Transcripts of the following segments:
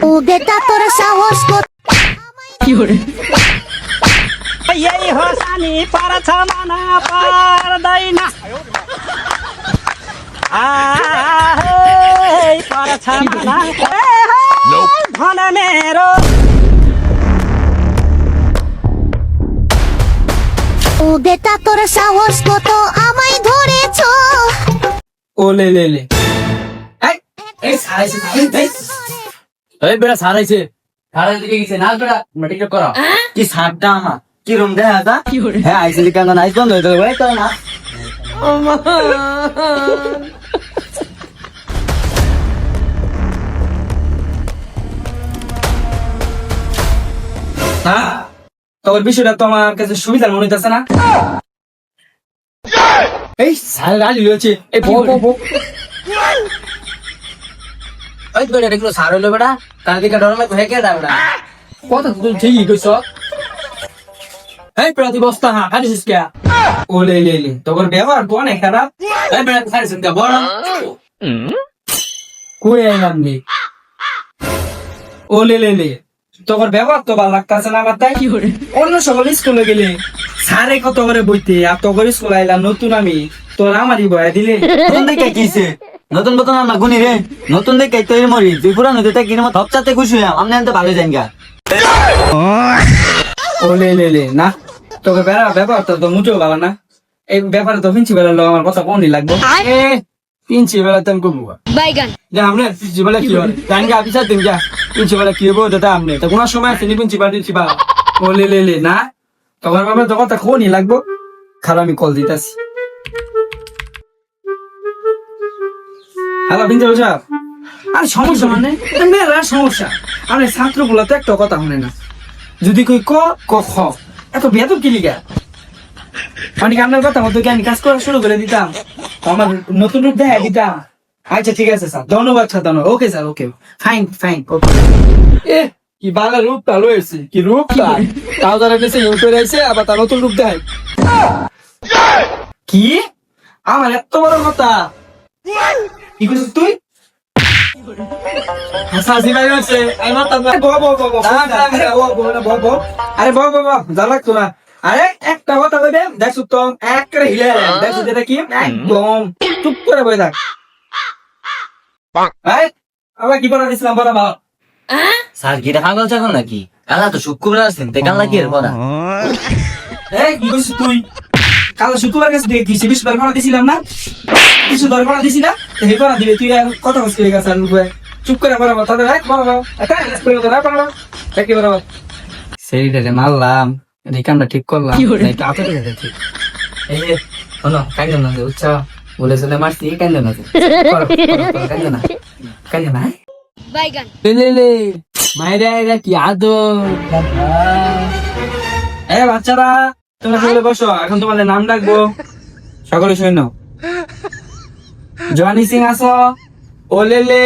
ও বেটা তোর সাহস কত কি করে এই হোসানি পারছ মানা পারদাই না এই পারছ মানা ধন মেরো ও বেটা তোর সাহস কত আমায় ধরেছ ও লে লে লে এই সারাইছে এই বেটা সারাইছে সারাই দিকে গেছে না বেটা টিকটক করো কি সাপটা আমার কি রুম দেখা দা কি করে হ্যাঁ আইসিলি কাঙ্গা নাইস বন্ধ হয়ে যাবে তো না না তোর বিষয়টা তো আমার কাছে সুবিধার মনে হইতেছে না এই সারা গালি হচ্ছে এই বো বো বো ওই বেটা দেখলো সার হইলো বেটা তার দিকে ডর লাগবে হেকে দা বেটা কথা তো তুই ঠিকই কইছ এই প্রতি বস্তা হ্যাঁ খাইছিস কে ও লে লে লে তোর ব্যবহার তো অনেক খারাপ এই বেটা খাইছিস কে বড় কই আইলাম নি ও লে লে লে তোর ব্যবহার তো ভালো লাগতাছে না আমার তাই কি করে অন্য সকল স্কুলে গেলে সারে কত করে বইতে আর তোর স্কুল আইলাম নতুন আমি তোর আমারই বয়া দিলে নতুন দেখে কিছে নতুন নতুন আমরা গুনি রে নতুন দেখে তো এর মরি তুই পুরানো দিতে কিনে মত সবচাতে খুশি হইলাম আমনে আনতে ভালো যাইন গা ও লে লে লে না তোকে ব্যবহার তো মুটেও ভালো না এই ব্যাপারে তো প্রিন্সিপাল আমার কথা কোনই লাগবে এ প্রিন্সিপাল তেন কমু বাইগান যা আমরা প্রিন্সিপাল কি হয় জান গা অফিসার দিন যা প্রিন্সিপাল কি হবো দাদা আমনে তো কোন সময় আছে প্রিন্সিপাল ও লে লে লে না তোমার বাবা তো কথা কোনই লাগবে খারাপ আমি কল দিতাছি হ্যালো প্রিন্সিপাল সাহেব আর সমস্যা মানে মেয়েরা সমস্যা আমি ছাত্রগুলো তো একটা কথা শুনে না যদি কই ক ক খ এত বেদব কি লিগা মানে কি আপনার কথা মতো কি আমি কাজ করা শুরু করে দিতাম আমার নতুন রূপ দেখা দিতাম আচ্ছা ঠিক আছে স্যার ধন্যবাদ স্যার ধন্যবাদ okay sir okay fine fine okay এ কি বালা রূপ তা লয়েছে কি রূপ তাও তারা দেশে ইউ করে আইছে আবার তার নতুন রূপ দেখায় কি আমার এত বড় কথা কি করছিস তুই হাসাহাসি ভাই আছে আমার তো আরে বো যা লাগতো না আরে একটা কথা কইবে দেখছো তো একটা হিলে দেখছো যেটা কি একদম চুপ করে বই থাক এই আবার কি বলা দিছিলাম বড় ভাব স্যার কি দেখা গেল এখন নাকি কালা তো শুক্রবার আছেন তে কালা কি এর বড়া এই কি করছিস তুই কাল শুক্রবার কাছে দিয়ে দিছি বিশ বার দিছিলাম না কিছু দরকার দিছি না এই করা দিবে তুই কথা বলছিস ঠিক আছে চুপ করে বড় তাদের এক বড় কি বড় সেইটারে মারলাম এই কামটা ঠিক করলাম এই যে শোনো কান্দো না উচ্চা বলেছে মারছি কান্দো না কান্দো না কান্দো না বাইগান লে মায়েরা এরা কি আদো এ বাচ্চারা তোমরা সকলে বসো এখন তোমাদের নাম ডাকবো সকলে শোনো জনি সিং আসো ওলেলে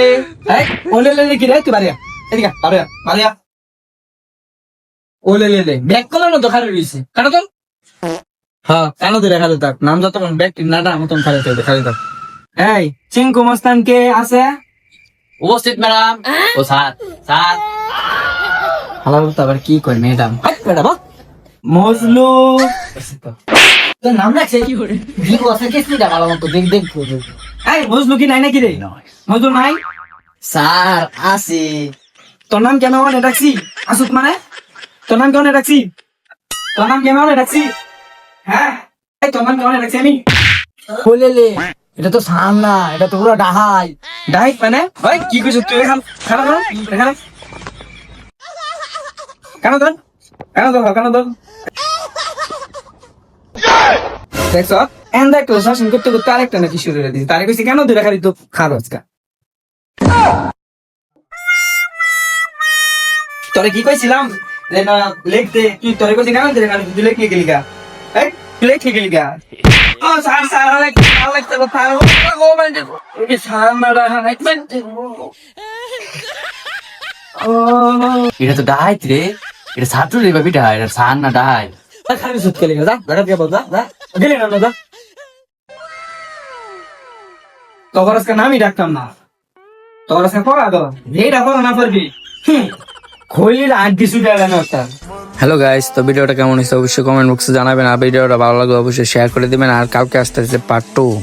ওলেলে কি রে তুই বাড়িয়া এদিকে বাড়িয়া ওলেলে ব্যাক কলার মতো খালি রয়েছে কাটো তো হ্যাঁ কেন তুই রেখা থাক নাম যত ব্যাক নাটা মতন খালি থাক এই চিঙ্কু মস্তান কে আছে উপস্থিত ম্যাডাম ও স্যার স্যার হালা আবার কি কই ম্যাডাম ম্যাডাম মজলু তোর নাম রাখছে কি করে ভিগো আছে কিসমিটা ভালো মতো দেখ দেখ এই মজলু কি নাই নাকি রে মজলু নাই স্যার আছে তোর নাম কেন মনে রাখছি আসুক মানে তোর নাম কেমন রাখছি তোর নাম কেমন রাখছি হ্যাঁ এই তোর নাম কেমন রাখছি আমি বলেলে এটা তো সান না এটা তো পুরো ডাহাই ডাইক মানে ওই কি কইছিস তুই এখান খারাপ না এখানে কেন তোর দেখছ এন্ড একটা শাসন করতে করতে আরেকটা নাকি শুরু করে দিছি তারে কইছি কেন তুই রেখা দিত খারজ কা তোরে কি কইছিলাম যে না লিখতে তুই তোরে কইছি কেন তুই রেখা দিত তুই লিখে গেলি গা এই তুই লিখে গেলি গা ও স্যার আলেক তো ফাও ও মানে কি স্যার মারা হাইট মানে ও এটা তো ডাহাই রে এটা ছাত্র রে বাবি ডাহাই এটা সান না ডাহাই খালি সুত কেলি গা দাঁড়া দিয়া বল যা গেলি না যা তোর আজকে নামই ডাকতাম না তোর আজকে পড়া তো যেটা পড়া না পারবি খইলির আন্টি সুটা গেল একটা। হ্যালো গাইস, তো ভিডিওটা কেমন হয়েছে অবশ্যই কমেন্ট বক্সে জানাবেন, আর ভিডিওটা ভালো লাগলে অবশ্যই শেয়ার করে দিবেন। আর কালকে আসতে পার্ট 2।